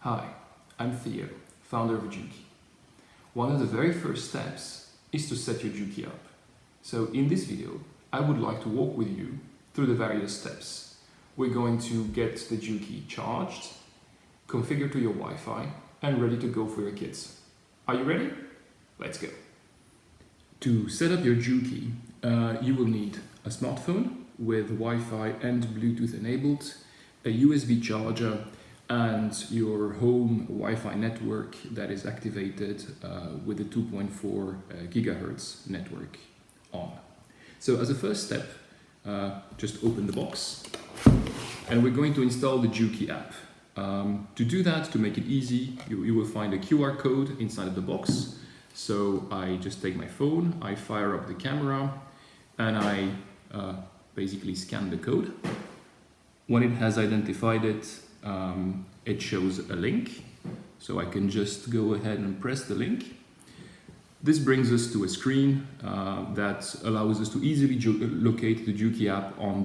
Hi, I'm Theo, founder of Jooki. One of the very first steps is to set your Juki up. So in this video, I would like to walk with you through the various steps. We're going to get the Juki charged, configured to your Wi-Fi, and ready to go for your kids. Are you ready? Let's go. To set up your Juki, you will need a smartphone with Wi-Fi and Bluetooth enabled, a USB charger, and your home Wi-Fi network that is activated with a 2.4 gigahertz network on. So as a first step, just open the box and we're going to install the Juki app. To do that, to make it easy, you will find a QR code inside of the box. So I just take my phone, I fire up the camera, and I basically scan the code. When it has identified it, it shows a link, so I can just go ahead and press the link. This brings us to a screen that allows us to easily locate the Juki app on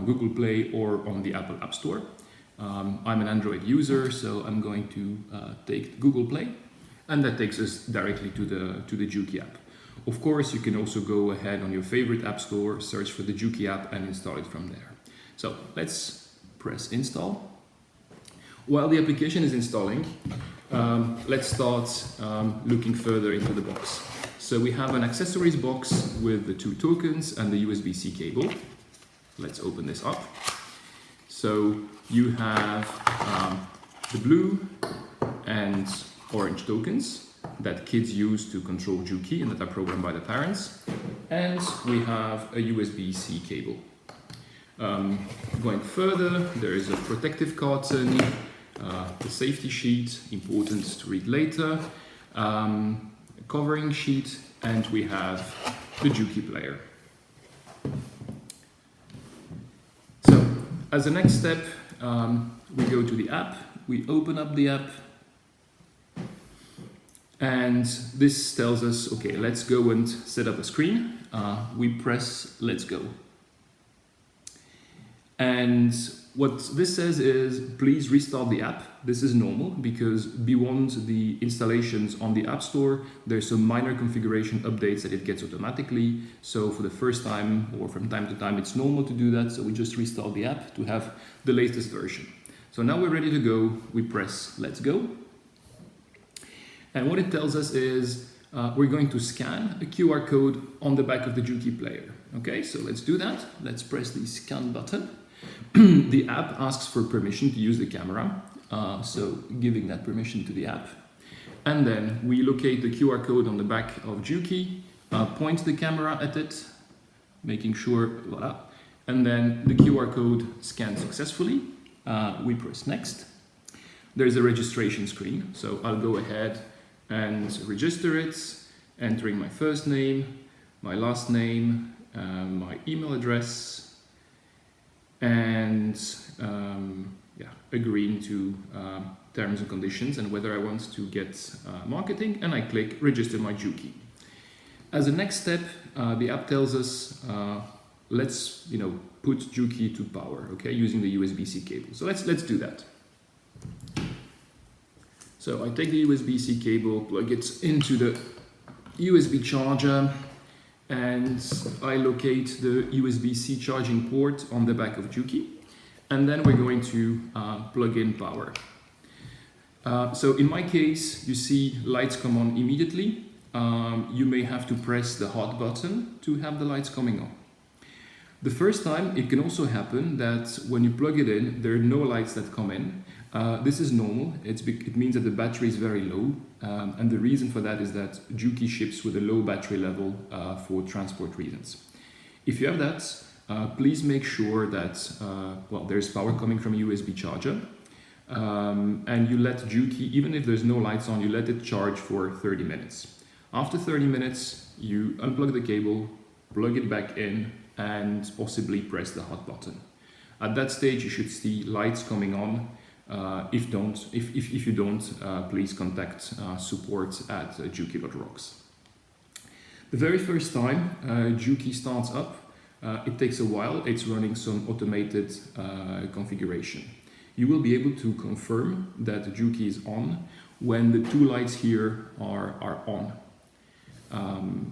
Google Play or on the Apple App Store. I'm an Android user, so I'm going to take Google Play, and that takes us directly to the Juki app. Of course, you can also go ahead on your favorite app store, search for the Juki app, and install it from there. So let's press install. While the application is installing, let's start looking further into the box. So we have an accessories box with the 2 tokens and the USB-C cable. Let's open this up. So you have the blue and orange tokens that kids use to control Juki and that are programmed by the parents. And we have a USB-C cable. Going further, there is a protective carton, the safety sheet, important to read later, a covering sheet, and we have the Juki player. So, as a next step, we go to the app, we open up the app, and this tells us, okay, let's go and set up a screen. We press let's go. And what this says is, please restart the app. This is normal because beyond the installations on the App Store, there's some minor configuration updates that it gets automatically. So for the first time or from time to time, it's normal to do that. So we just restart the app to have the latest version. So now we're ready to go. We press let's go. And what it tells us is we're going to scan a QR code on the back of the Juki player. Okay, so let's do that. Let's press the scan button. The app asks for permission to use the camera, so giving that permission to the app. And then we locate the QR code on the back of Juki, point the camera at it, making sure, voila. And then the QR code scans successfully. We press next. There's a registration screen, so I'll go ahead and register it, entering my first name, my last name, my email address, and agreeing to terms and conditions and whether I want to get marketing, and I click register my Juki. As a next step, the app tells us let's put Juki to power, okay, using the USB-C cable. So let's do that. So I take the USB-C cable, plug it into the USB charger, and I locate the USB-C charging port on the back of Juki, and then we're going to plug in power. So in my case, you see lights come on immediately. You may have to press the hot button to have the lights coming on. The first time, it can also happen that when you plug it in, there are no lights that come in. This is normal. It means that the battery is very low, and the reason for that is that Juki ships with a low battery level for transport reasons. If you have that, please make sure that there's power coming from a USB charger, and you let Juki, even if there's no lights on, you let it charge for 30 minutes. After 30 minutes, you unplug the cable, plug it back in, and possibly press the hot button. At that stage, you should see lights coming on. If you don't, please contact support at Juki.rocks. The very first time Juki starts up, it takes a while. It's running some automated configuration. you will be able to confirm that the Juki is on when the two lights here are on.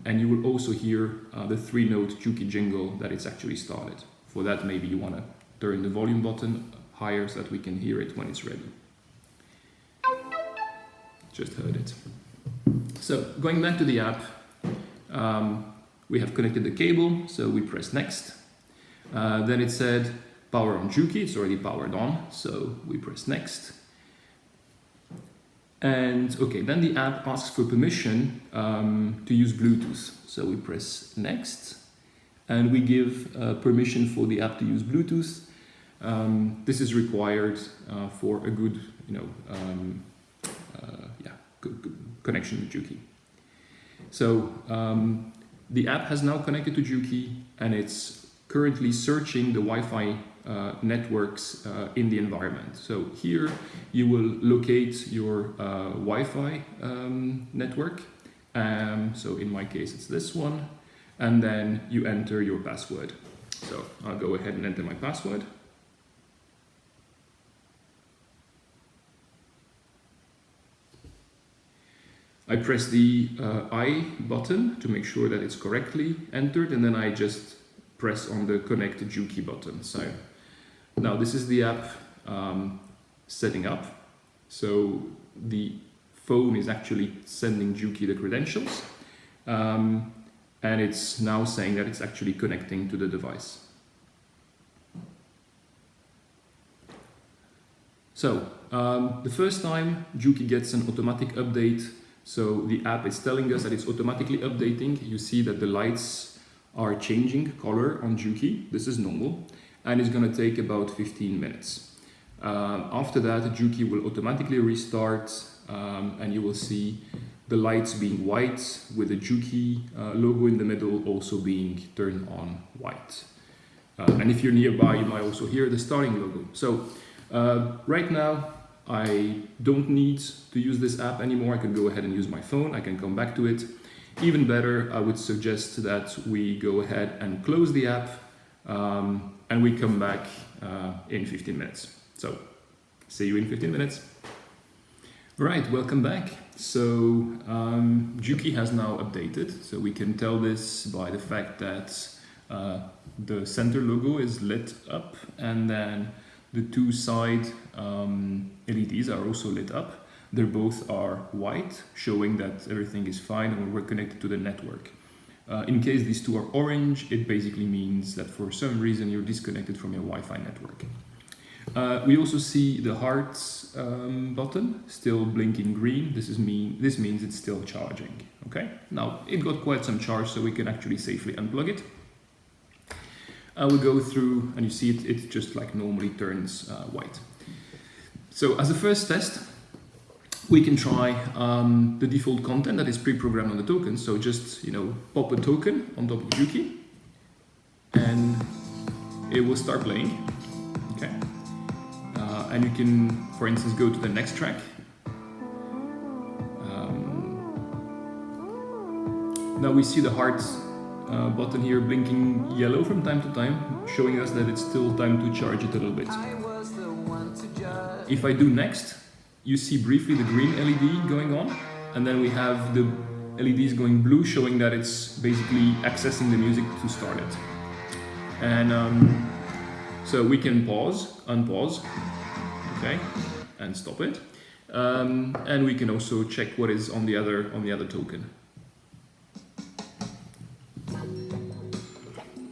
And you will also hear the 3-note Juki jingle that it's actually started. For that, maybe you want to turn the volume button higher so that we can hear it when it's ready. Just heard it. So going back to the app, we have connected the cable, so we press next. Then it said power on Juki, it's already powered on, so we press next. And okay, then the app asks for permission to use Bluetooth. So we press next, and we give permission for the app to use Bluetooth. This is required for a good, good connection with Juki. So the app has now connected to Juki, and it's currently searching the Wi-Fi networks in the environment. So here you will locate your Wi-Fi network. So in my case it's this one, and then you enter your password. So I'll go ahead and enter my password. I press the I button to make sure that it's correctly entered, and then I just press on the Connect Juki button. So now this is the app setting up. So the phone is actually sending Juki the credentials, and it's now saying that it's actually connecting to the device. So the first time Juki gets an automatic update, so the app is telling us that it's automatically updating. You see that the lights are changing color on Juki. This is normal, and it's going to take about 15 minutes. After that, Juki will automatically restart, and you will see the lights being white with the Juki logo in the middle also being turned on white. And if you're nearby, you might also hear the starting logo. So right now, I don't need to use this app anymore. I can go ahead and use my phone. I can come back to it. Even better, I would suggest that we go ahead and close the app, and we come back in 15 minutes. So, see you in 15 minutes. All right, welcome back. So, Juki has now updated. So we can tell this by the fact that the center logo is lit up, and then the two side LEDs are also lit up. They both are white, showing that everything is fine and we're connected to the network. In case these two are orange, it basically means that for some reason you're disconnected from your Wi-Fi network. We also see the hearts button still blinking green. This means it's still charging. Okay. Now it got quite some charge, so we can actually safely unplug it. I will go through, and you see it just like normally turns white. So as a first test, we can try the default content that is pre-programmed on the token. So just pop a token on top of Juki, and it will start playing. Okay, and you can, for instance, go to the next track. Now we see the heart button here blinking yellow from time to time, showing us that it's still time to charge it a little bit. If I do next, you see briefly the green LED going on, and then we have the LEDs going blue, showing that it's basically accessing the music to start it. And so we can unpause, okay, and stop it. And we can also check what is on the other token.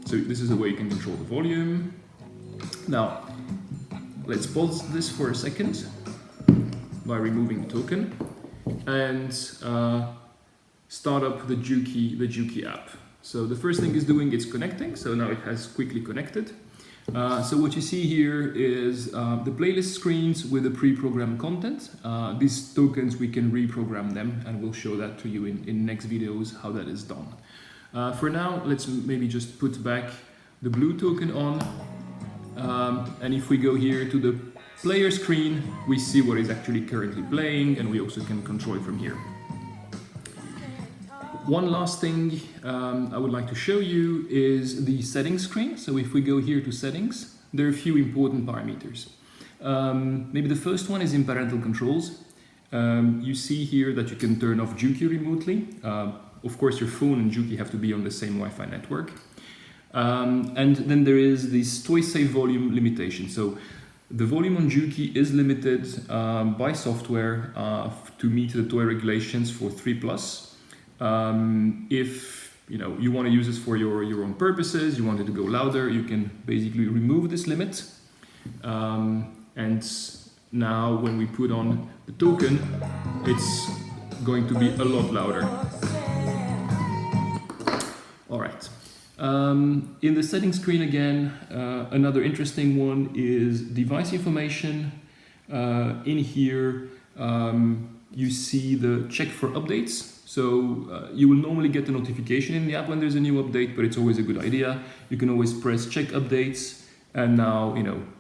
So this is the way you can control the volume. Now, let's pause this for a second by removing the token and start up the Juki app. So the first thing it's doing is connecting. So now it has quickly connected. So what you see here is the playlist screens with the pre-programmed content. These tokens, we can reprogram them, and we'll show that to you in next videos how that is done. For now, let's maybe just put back the blue token on, and if we go here to the player screen, we see what is actually currently playing, and we also can control it from here. One last thing I would like to show you is the settings screen. So if we go here to settings, there are a few important parameters. Maybe the first one is in Parental Controls. You see here that you can turn off Juki remotely. Of course, your phone and Juki have to be on the same Wi-Fi network. And then there is this toy save volume limitation. So the volume on Juki is limited by software to meet the toy regulations for 3+. If you want to use this for your own purposes, you want it to go louder, you can basically remove this limit. And now when we put on the token, it's going to be a lot louder. All right. In the settings screen again, another interesting one is device information. In here, you see the check for updates. So you will normally get a notification in the app when there's a new update, but it's always a good idea. You can always press check updates, and now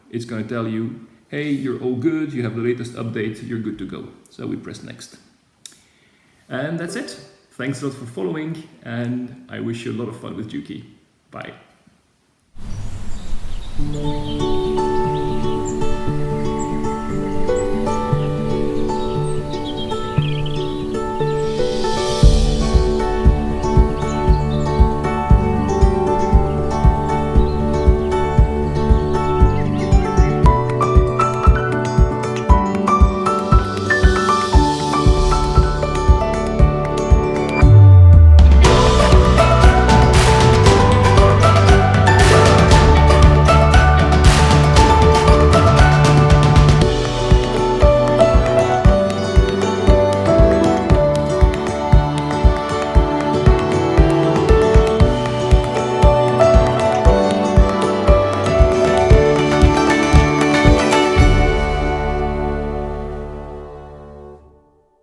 it's going to tell you, hey, you're all good, you have the latest update, you're good to go. So we press next. And that's it. Thanks a lot for following, and I wish you a lot of fun with Juki. Bye.